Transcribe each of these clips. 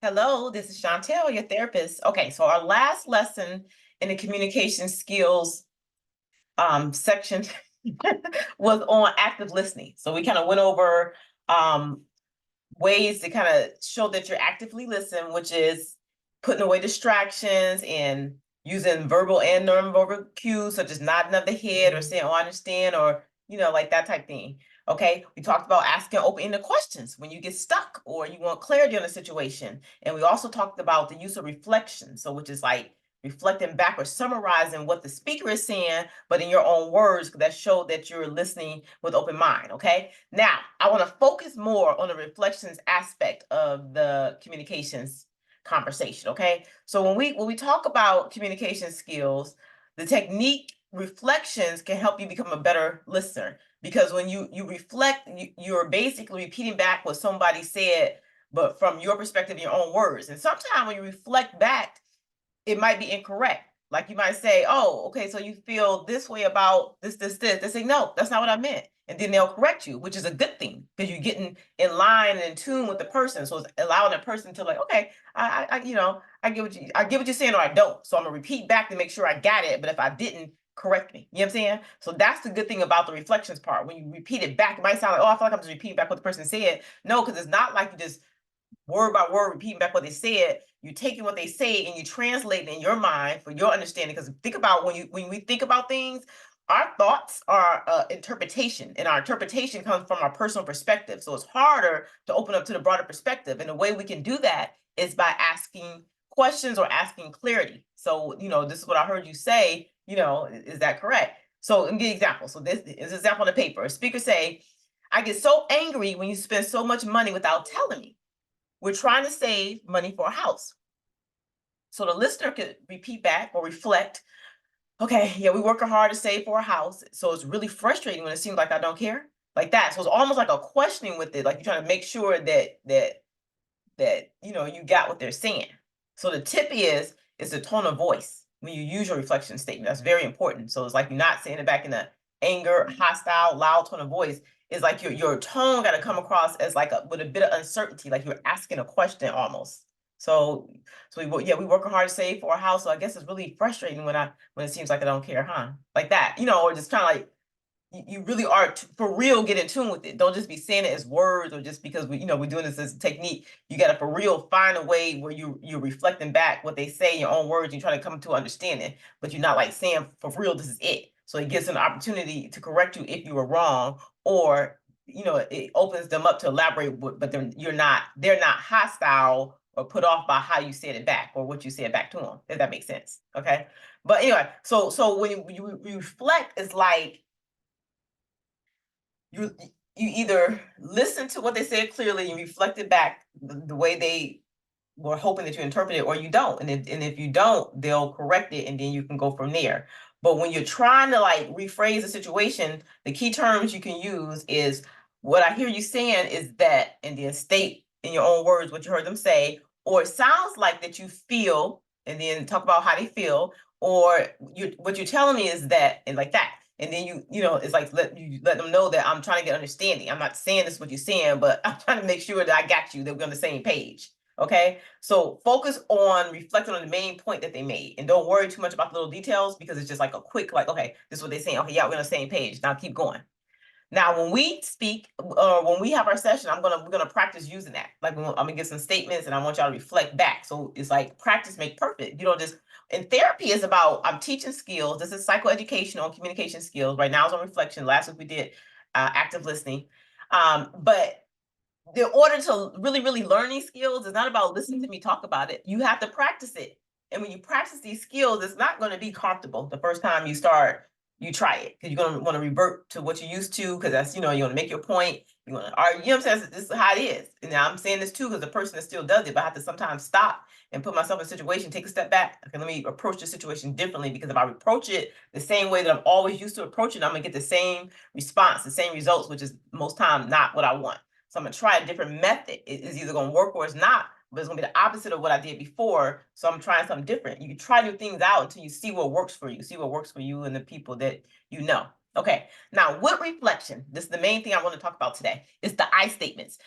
Hello, this is Chantel, your therapist. Okay, so our last lesson in the communication skills section was on active listening. So we kind of went over ways to kind of show that you're actively listening, which is putting away distractions and using verbal and nonverbal cues, such as nodding of the head or saying, "Oh, I understand," or like that type thing. Okay, we talked about asking open-ended questions when you get stuck or you want clarity on a situation. And we also talked about the use of reflection. So, which is like reflecting back or summarizing what the speaker is saying, but in your own words, that show that you're listening with open mind. Okay. Now, I want to focus more on the reflections aspect of the communications conversation. Okay. So when we talk about communication skills, the technique reflections can help you become a better listener, because when you reflect, you're basically repeating back what somebody said, but from your perspective, your own words. And sometimes when you reflect back, it might be incorrect. Like you might say, "Oh, okay, so you feel this way about this." They say, "No, that's not what I meant." And then they'll correct you, which is a good thing because you're getting in line and in tune with the person. So it's allowing the person to like, okay, I get what you're saying, or I don't. So I'm gonna repeat back to make sure I got it. But if I didn't, correct me. You know what I'm saying? So that's the good thing about the reflections part. When you repeat it back, it might sound like, "Oh, I feel like I'm just repeating back what the person said." No, because it's not like you just word by word repeating back what they said. You're taking what they say and you translate it in your mind for your understanding. Because think about when we think about things, our thoughts are interpretation, and our interpretation comes from our personal perspective. So it's harder to open up to the broader perspective. And the way we can do that is by asking questions or asking clarity. So, this is what I heard you say, is that correct? So let me give you an example. So this is an example on the paper. A speaker say, "I get so angry when you spend so much money without telling me. We're trying to save money for a house." So the listener could repeat back or reflect, "Okay, yeah, we're working hard to save for a house. So it's really frustrating when it seems like I don't care." Like that. So it's almost like a questioning with it. Like you're trying to make sure that you got what they're saying. So the tip is the tone of voice when you use your reflection statement. That's very important. So it's like you're not saying it back in a anger, hostile, loud tone of voice. It's like your tone got to come across as like with a bit of uncertainty, like you're asking a question almost. So we working hard to save for a house. So I guess it's really frustrating when it seems like I don't care, huh? Like that, or just kind of like you really are for real get in tune with it. Don't just be saying it as words or just because we're doing this as a technique. You got to for real find a way where you're reflecting back what they say in your own words. You try to come to understanding, but you're not like saying for real this is it. So it gives an opportunity to correct you if you were wrong, or it opens them up to elaborate. But they're not hostile or put off by how you said it back or what you said back to them. If that makes sense, okay? But anyway, so when you reflect, it's like you either listen to what they said clearly and reflect it back the way they were hoping that you interpret it, or you don't. And if you don't, they'll correct it and then you can go from there. But when you're trying to like rephrase the situation, the key terms you can use is, "What I hear you saying is that," and then state in your own words what you heard them say, or "It sounds like that you feel," and then talk about how they feel, or what you're telling me is that," and like that. And then it's like let them know that I'm trying to get understanding. I'm not saying this is what you're saying, but I'm trying to make sure that I got you, that we're on the same page. Okay. So focus on reflecting on the main point that they made, and don't worry too much about the little details, because it's just like a quick, like, okay, this is what they're saying. Okay, yeah, we're on the same page. Now keep going. Now, when we speak, when we have our session, we're gonna practice using that. Like I'm gonna give some statements, and I want y'all to reflect back. So it's like practice make perfect. You don't just. And therapy is about I'm teaching skills. This is psychoeducation on communication skills. Right now it's on reflection. Last week we did active listening. But in order to really, really learn these skills, it's not about listening to me talk about it. You have to practice it. And when you practice these skills, it's not going to be comfortable the first time you try it, because you're going to want to revert to what you used to, because that's, you want to make your point. You want to argue, what I'm saying? This is how it is. And now I'm saying this too, because the person that still does it, but I have to sometimes stop and put myself in a situation, take a step back. Okay, let me approach the situation differently, because if I approach it the same way that I'm always used to approaching, I'm going to get the same response, the same results, which is most times not what I want. So I'm gonna try a different method. It is either gonna work or it's not, but it's gonna be the opposite of what I did before. So I'm trying something different. You can try new things out until you see what works for you, and the people that you know. Okay, now with reflection, this is the main thing I want to talk about today, is the I statements.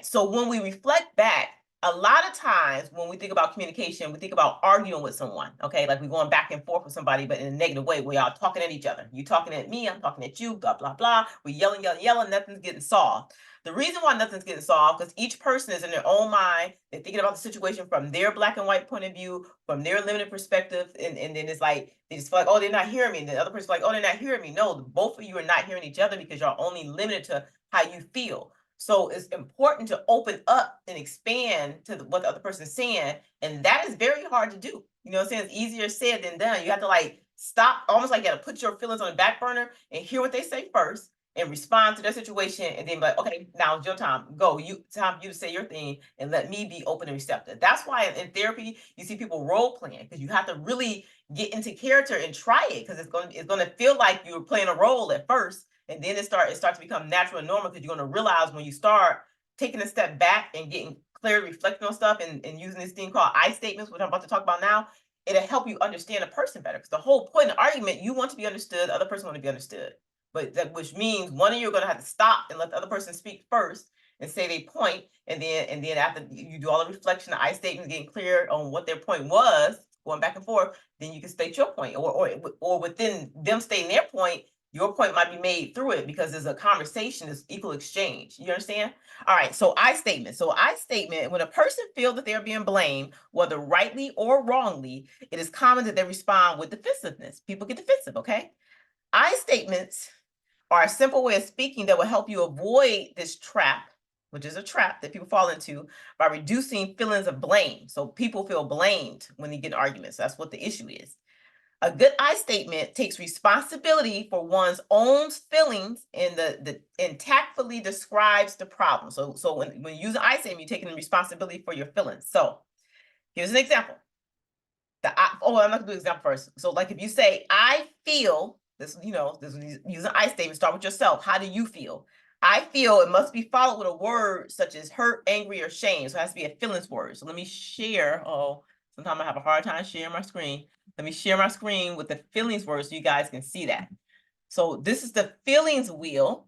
So when we reflect back, a lot of times when we think about communication, we think about arguing with someone, okay? Like we're going back and forth with somebody, but in a negative way. We are talking at each other. You talking at me, I'm talking at you, blah, blah, blah. We're yelling, yelling, yelling, nothing's getting solved. The reason why nothing's getting solved, because each person is in their own mind. They're thinking about the situation from their black and white point of view, from their limited perspective. And then it's like, they just feel like, oh, they're not hearing me. And the other person's like, oh, they're not hearing me. No, both of you are not hearing each other because you're only limited to how you feel. So it's important to open up and expand to what the other person's saying. And that is very hard to do. You know what I'm saying? It's easier said than done. You have to like stop, almost like you got to put your feelings on the back burner and hear what they say first and respond to their situation, and then be like, okay, now it's your time. Go. Time for you to say your thing and let me be open and receptive. That's why in therapy, you see people role playing, because you have to really get into character and try it, because it's going to feel like you're playing a role at first. And then it starts to become natural and normal, because you're going to realize when you start taking a step back and getting clear, reflecting on stuff, and using this thing called I statements, which I'm about to talk about now, it'll help you understand a person better. Because the whole point of the argument, you want to be understood, the other person want to be understood. But that, which means one of you are going to have to stop and let the other person speak first and say their point, and then after you do all the reflection, the I statements, getting clear on what their point was, going back and forth, then you can state your point, or within them stating their point, your point might be made through it, because there's a conversation, there's equal exchange. You understand? All right, so I statement. So I statement, when a person feels that they're being blamed, whether rightly or wrongly, it is common that they respond with defensiveness. People get defensive, okay? I statements are a simple way of speaking that will help you avoid this trap, which is a trap that people fall into, by reducing feelings of blame. So people feel blamed when they get in arguments. That's what the issue is. A good I statement takes responsibility for one's own feelings and tactfully describes the problem. So when you use an I statement, you're taking responsibility for your feelings. So here's an example. I'm not gonna do an example first. So like if you say, I feel this, use an I statement, start with yourself. How do you feel? I feel, it must be followed with a word such as hurt, angry, or shame. So it has to be a feelings word. So let me share. Oh, sometimes I have a hard time sharing my screen. Let me share my screen with the feelings word so you guys can see that. So this is the feelings wheel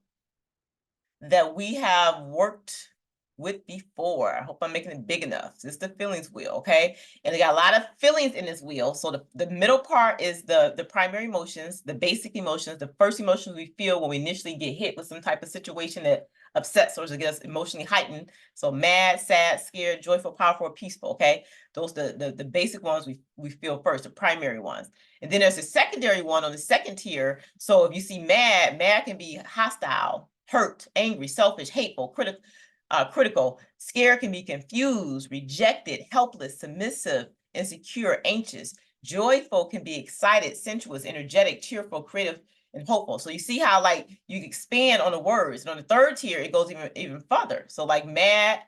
that we have worked with before. I hope I'm making it big enough. This is the feelings wheel, okay? And they got a lot of feelings in this wheel. So the middle part is the primary emotions, the basic emotions, the first emotions we feel when we initially get hit with some type of situation that upsets or gets us emotionally heightened. So mad, sad, scared, joyful, powerful, or peaceful, okay? Those the basic ones we feel first, the primary ones. And then there's a secondary one on the second tier. So if you see mad can be hostile, hurt, angry, selfish, hateful, critical. Scared can be confused, rejected, helpless, submissive, insecure, anxious. Joyful can be excited, sensuous, energetic, cheerful, creative, and hopeful. So you see how like you expand on the words. And on the third tier, it goes even further. So like mad,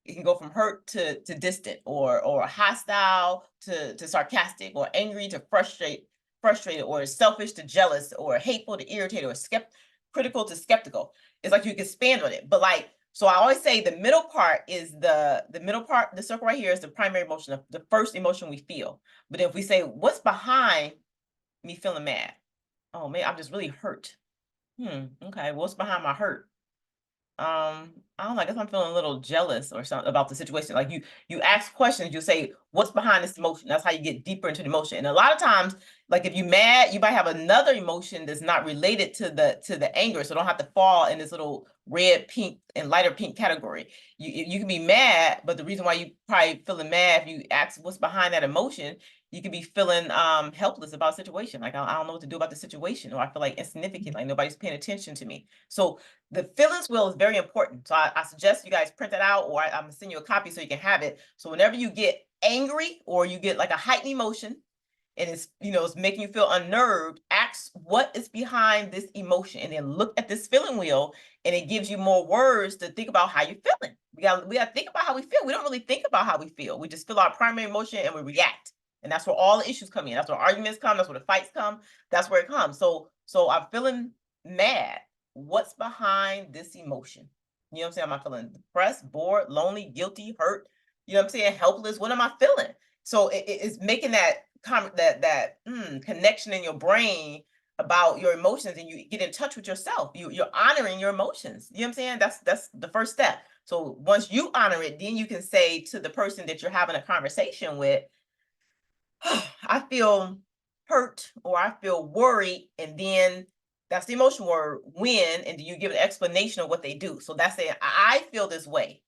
it can go from hurt to distant, or hostile to sarcastic, or angry to frustrated, or selfish to jealous, or hateful to irritated, or critical to skeptical. It's like you can expand on it. But like, so I always say the middle part is the middle part, the circle right here is the primary emotion, the first emotion we feel. But if we say, what's behind me feeling mad? Oh man, I'm just really hurt. Okay, what's behind my hurt? I don't know, I guess I'm feeling a little jealous or something about the situation. Like you ask questions, you say, what's behind this emotion? That's how you get deeper into the emotion. And a lot of times, like if you're mad, you might have another emotion that's not related to the anger. So don't have to fall in this little red, pink, and lighter pink category. You can be mad, but the reason why you probably feeling mad, if you ask what's behind that emotion, you could be feeling helpless about a situation. Like I don't know what to do about the situation, or I feel like insignificant, like nobody's paying attention to me. So the feelings wheel is very important. So I suggest you guys print that out, or I'm gonna send you a copy so you can have it. So whenever you get angry, or you get like a heightened emotion, and it's it's making you feel unnerved, ask what is behind this emotion, and then look at this feeling wheel, and it gives you more words to think about how you're feeling. We got to think about how we feel. We don't really think about how we feel. We just feel our primary emotion and we react. And that's where all the issues come in. That's where arguments come. That's where the fights come. That's where it comes. So I'm feeling mad. What's behind this emotion? You know what I'm saying? Am I feeling depressed, bored, lonely, guilty, hurt? You know what I'm saying? Helpless. What am I feeling? So it's making that connection in your brain about your emotions, and you get in touch with yourself. You're honoring your emotions. You know what I'm saying? That's the first step. So once you honor it, then you can say to the person that you're having a conversation with, oh, I feel hurt or I feel worried. And then that's the emotion word when, and you give an explanation of what they do. So that's saying, I feel this way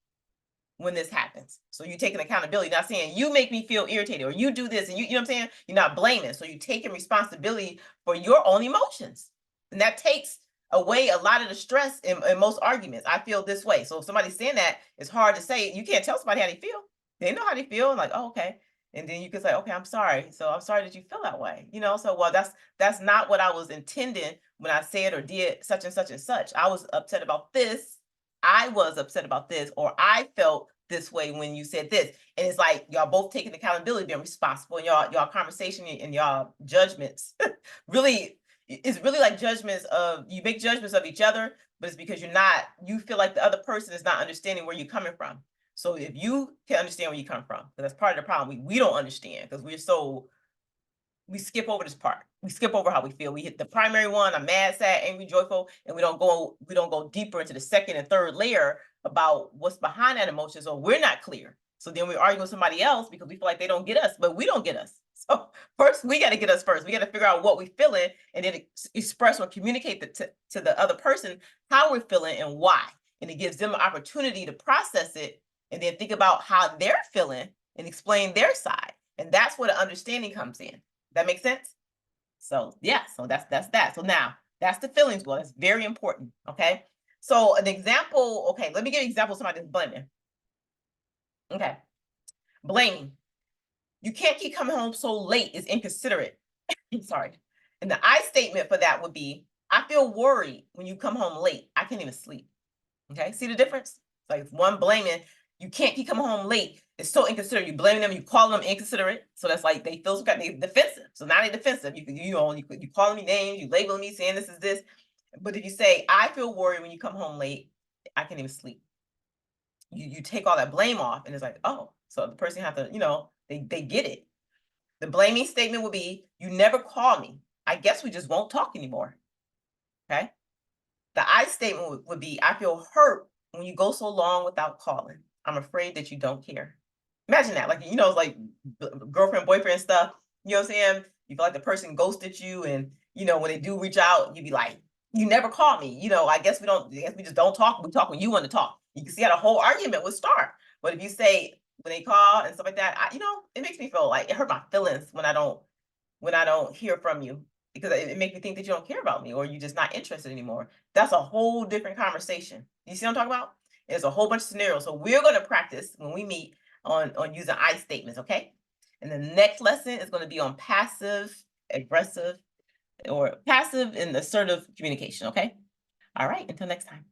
when this happens. So you taking accountability, not saying you make me feel irritated or you do this and you know what I'm saying? You're not blaming. So you're taking responsibility for your own emotions. And that takes away a lot of the stress in most arguments. I feel this way. So if somebody's saying that, it's hard to say. You can't tell somebody how they feel. They know how they feel. Like, oh, okay. And then you can say, okay, I'm sorry. So I'm sorry that you feel that way. You know, so well, that's not what I was intending when I said or did such and such and such. I was upset about this. I was upset about this, or I felt this way when you said this. And it's like y'all both taking accountability, being responsible, and y'all conversation and y'all judgments really, it's really like judgments of, you make judgments of each other, but it's because you feel like the other person is not understanding where you're coming from. So if you can understand where you come from, because that's part of the problem. We don't understand because we skip over this part. We skip over how we feel. We hit the primary one, I'm mad, sad, angry, joyful, and we don't go deeper into the second and third layer about what's behind that emotion. So we're not clear. So then we argue with somebody else because we feel like they don't get us, but we don't get us. So first we got to get us first. We got to figure out what we're feeling and then express or communicate to the other person how we're feeling and why. And it gives them an opportunity to process it and then think about how they're feeling and explain their side. And that's where the understanding comes in. That makes sense? So yeah, so that's that. So now that's the feelings one. It's very important. Okay. So an example, okay, let me give you an example of somebody that's blaming. Okay. Blaming. You can't keep coming home so late is inconsiderate. Sorry. And the I statement for that would be, I feel worried when you come home late. I can't even sleep. Okay. See the difference? Like if one blaming, you can't keep coming home late. It's so inconsiderate. You blaming them, you call them inconsiderate. So that's like they feel they defensive. So now they're defensive. You calling me names, you labeling me, saying this is this. But if you say, I feel worried when you come home late, I can't even sleep. You take all that blame off, and it's like, oh, so the person have to, they get it. The blaming statement would be, you never call me. I guess we just won't talk anymore. Okay. The I statement would be, I feel hurt when you go so long without calling. I'm afraid that you don't care. Imagine that, like, like girlfriend, boyfriend stuff. You know what I'm saying? You feel like the person ghosted you, and when they do reach out, you be like, you never call me. I guess we just don't talk. We talk when you want to talk. You can see how the whole argument would start. But if you say when they call and stuff like that, it makes me feel like it hurt my feelings when I don't hear from you, because it makes me think that you don't care about me or you're just not interested anymore. That's a whole different conversation. You see what I'm talking about? There's a whole bunch of scenarios. So we're going to practice when we meet on using I statements, okay? And the next lesson is going to be on passive, aggressive, or passive and assertive communication, okay? All right, until next time.